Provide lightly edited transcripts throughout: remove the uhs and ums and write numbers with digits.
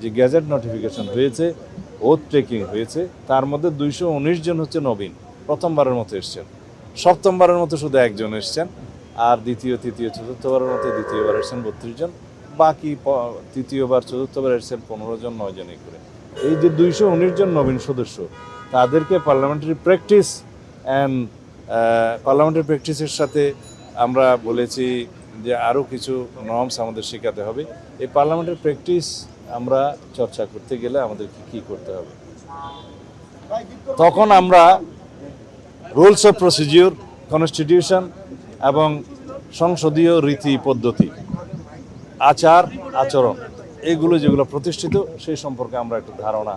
যে gadget notification হয়েছে, oath taking হয়েছে, তার মধ্যে 219 জন হচ্ছে নবীন, প্রথমবারের মতো এসছেন। সপ্তমবারের মতো শুধু একজন এসছেন, আর দ্বিতীয় তৃতীয় চতুর্থবারের মতো দ্বিতীয়বার এসছেন 32 জন, বাকি তৃতীয়বার চতুর্থবার এসছেন 15 জন, 9 জনই করে। এই যে 219 জন নবীন সদস্য, তাদেরকে পার্লামেন্টারি প্র্যাকটিস পার্লামেন্টারি প্র্যাকটিসের সাথে আমরা বলেছি যে আরও কিছু নর্মস আমাদের শেখাতে হবে। এই পার্লামেন্টারি প্র্যাকটিস আমরা চর্চা করতে গেলে আমাদেরকে কী করতে হবে, তখন আমরা রুলস অফ প্রসিডিওর, কনস্টিটিউশন এবং সংসদীয় রীতি পদ্ধতি, আচার আচরণ, এগুলো যেগুলো প্রতিষ্ঠিত সেই সম্পর্কে আমরা একটু ধারণা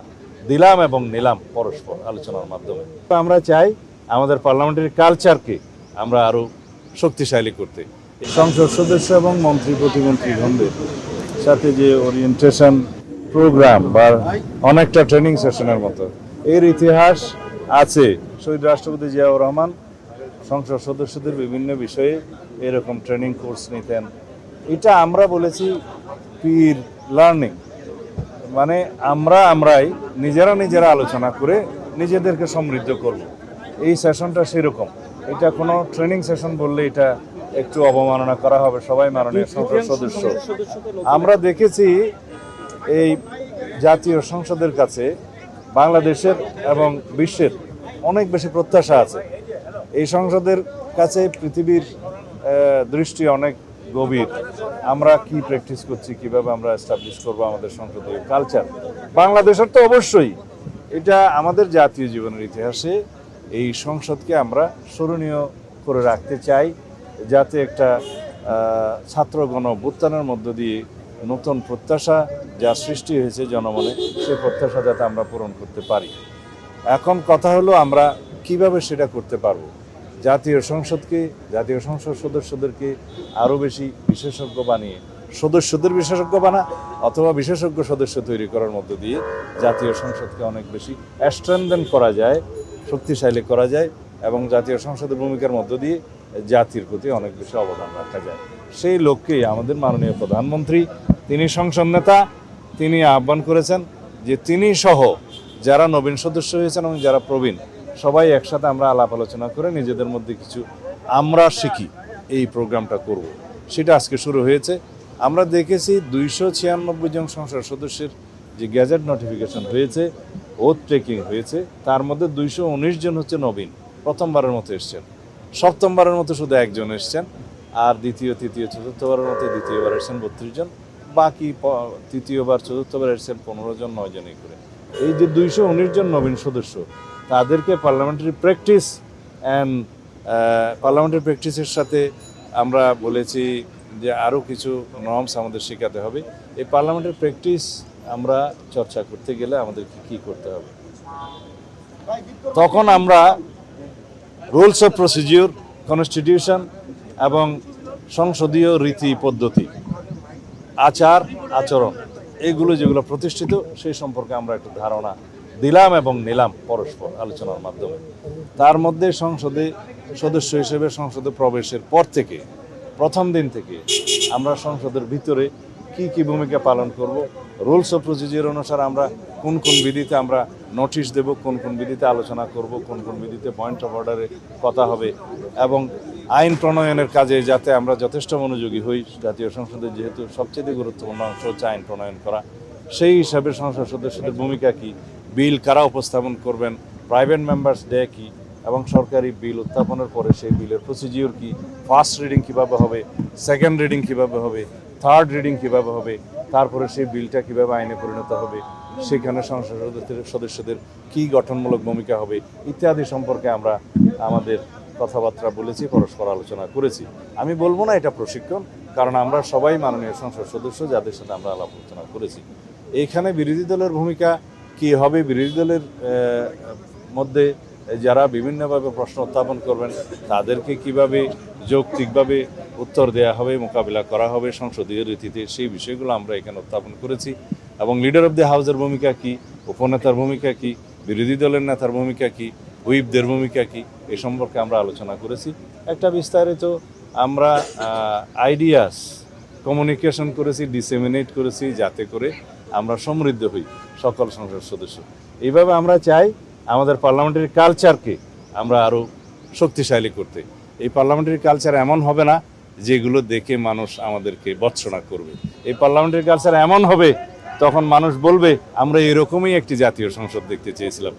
দিলাম এবং নিলাম পরস্পর আলোচনার মাধ্যমে। আমরা চাই আমাদের পার্লামেন্টারি কালচারকে আমরা আরও শক্তিশালী করতে। সংসদ সদস্য এবং মন্ত্রী প্রতিমন্ত্রীগণদের সাথে যে ওরিয়েন্টেশন প্রোগ্রাম বা অনেকটা ট্রেনিং সেশনের মতো এর ইতিহাস আছে। শহীদ রাষ্ট্রপতি জিয়াউর রহমান সংসদ সদস্যদের বিভিন্ন বিষয়ে এরকম ট্রেনিং কোর্স নিতেন। এটা আমরা বলেছি পির লার্নিং, মানে আমরাই নিজেরা আলোচনা করে নিজেদেরকে সমৃদ্ধ করব। এই সেশনটা সেরকম, এটা কোনো ট্রেনিং সেশন বললে এটা একটু অবমাননা করা হবে সবাই মাননীয় সংসদ সদস্য। আমরা দেখেছি এই জাতীয় সংসদের কাছে বাংলাদেশের এবং বিশ্বের অনেক বেশি প্রত্যাশা আছে। এই সংসদের কাছে পৃথিবীর দৃষ্টি অনেক গভীর। আমরা কি প্র্যাকটিস করছি, কিভাবে আমরা এস্টাবলিশ করবো আমাদের সংসদীয় কালচার, বাংলাদেশের তো অবশ্যই এটা আমাদের জাতীয় জীবনের ইতিহাসে এই সংসদকে আমরা স্মরণীয় করে রাখতে চাই, যাতে একটা ছাত্র গণ অভ্যুত্থানের মধ্য দিয়ে নতুন প্রত্যাশা যা সৃষ্টি হয়েছে জনমনে, সেই প্রত্যাশা যাতে আমরা পূরণ করতে পারি। এখন কথা হলো আমরা কিভাবে সেটা করতে পারবো। জাতীয় সংসদ সদস্যদেরকে আরও বেশি বিশেষজ্ঞ বানিয়ে সদস্যদের বিশেষজ্ঞ বানা অথবা বিশেষজ্ঞ সদস্য তৈরি করার মধ্য দিয়ে জাতীয় সংসদকে অনেক বেশি স্ট্রেনথেন করা যায়, শক্তিশালী করা যায় এবং জাতীয় সংসদের ভূমিকার মধ্য দিয়ে জাতির প্রতি অনেক বেশি অবদান রাখা যায়। সেই লক্ষ্যেই আমাদের মাননীয় প্রধানমন্ত্রী, তিনি সংসদ নেতা, তিনি আহ্বান করেছেন যে তিনি সহ যারা নবীন সদস্য হয়েছেন এবং যারা প্রবীণ সবাই একসাথে আমরা আলাপ আলোচনা করে নিজেদের মধ্যে কিছু আমরা শিখি, এই প্রোগ্রামটা করব। সেটা আজকে শুরু হয়েছে। আমরা দেখেছি 296 জন সংসদ সদস্যের যে গ্যাজেট নোটিফিকেশন হয়েছে, ওথ টেকিং হয়েছে, তার মধ্যে 219 জন হচ্ছে নবীন, প্রথমবারের মতো এসছেন। সপ্তমবারের মতো শুধু একজন এসছেন, আর দ্বিতীয় তৃতীয় চতুর্থবারের মতো দ্বিতীয়বার এসছেন 32 জন, বাকি তৃতীয়বার চতুর্থবার এসছেন 15 জন, 9 জনই করে। এই যে 219 জন নবীন সদস্য, তাদেরকে পার্লামেন্টারি প্র্যাকটিসের সাথে আমরা বলেছি যে আরও কিছু নর্মস আমাদের শেখাতে হবে। এই পার্লামেন্টারি প্র্যাকটিস আমরা চর্চা করতে গেলে আমাদেরকে কী করতে হবে, তখন আমরা রুলস অফ প্রসিডিওর, কনস্টিটিউশন এবং সংসদীয় রীতি পদ্ধতি, আচার আচরণ, এগুলো যেগুলো প্রতিষ্ঠিত সেই সম্পর্কে আমরা একটু ধারণা দিলাম এবং নিলাম পরস্পর আলোচনার মাধ্যমে। তার মধ্যে সংসদে সদস্য হিসেবে সংসদে প্রবেশের পর থেকে, প্রথম দিন থেকে আমরা সংসদের ভিতরে কি ভূমিকা পালন করব, রুলস অফ প্রসিডিওর অনুসারে আমরা কোন বিধিতে আমরা নোটিশ দেব, কোন বিধিতে আলোচনা করব, কোন বিধিতে পয়েন্ট অফ অর্ডারে কথা হবে, এবং আইন প্রণয়নের কাজে যাতে আমরা যথেষ্ট মনোযোগী হই। জাতীয় সংসদের যেহেতু সবচেয়ে গুরুত্বপূর্ণ অংশ হচ্ছে আইন প্রণয়ন করা, সেই হিসাবে সংসদ সদস্যদের ভূমিকা কী, বিল কারা উপস্থাপন করবেন, প্রাইভেট মেম্বার্স ডে কী, এবং সরকারি বিল উত্থাপনের পরে সেই বিলের প্রসিডিওর কী, ফার্স্ট রিডিং কীভাবে হবে, সেকেন্ড রিডিং কীভাবে হবে, থার্ড রিডিং কীভাবে হবে, তারপরে সেই বিলটা কীভাবে আইনে পরিণত হবে, সেখানে সংসদ সদস্যদের কী গঠনমূলক ভূমিকা হবে ইত্যাদি সম্পর্কে আমরা আমাদের কথাবার্তা বলেছি, পরস্পর আলোচনা করেছি। আমি বলবো না এটা প্রশিক্ষণ, কারণ আমরা সবাই মাননীয় সংসদ সদস্য যাদের সাথে আমরা আলাপ আলোচনা করেছি। এইখানে বিরোধী দলের ভূমিকা কী হবে, বিরোধী দলের মধ্যে যারা বিভিন্নভাবে প্রশ্ন উত্থাপন করবেন তাদেরকে কিভাবে যৌক্তিকভাবে উত্তর দেওয়া হবে, মোকাবিলা করা হবে সংসদীয় রীতিতে, সেই বিষয়গুলো আমরা এখানে উত্থাপন করেছি। এবং লিডার অফ দ্য হাউসের ভূমিকা কী, উপনেতার ভূমিকা কী, বিরোধী দলের নেতার ভূমিকা কী, হুইপদের ভূমিকা কী, এ সম্পর্কে আমরা আলোচনা করেছি। একটা বিস্তারিত আমরা আইডিয়াস কমিউনিকেশন করেছি, ডিসেমিনেট করেছি, যাতে করে আমরা সমৃদ্ধ হই সকল সংসদ সদস্য। এইভাবে আমরা চাই আমাদের পার্লামেন্টারি কালচারকে আমরা আরও শক্তিশালী করতে। এই পার্লামেন্টারি কালচার এমন হবে না যেগুলো দেখে মানুষ আমাদেরকে ভৎসনা করবে। এই পার্লামেন্টারি কালচার এমন হবে তখন মানুষ বলবে আমরা এরকমই একটি জাতীয় সংসদ দেখতে চেয়েছিলাম।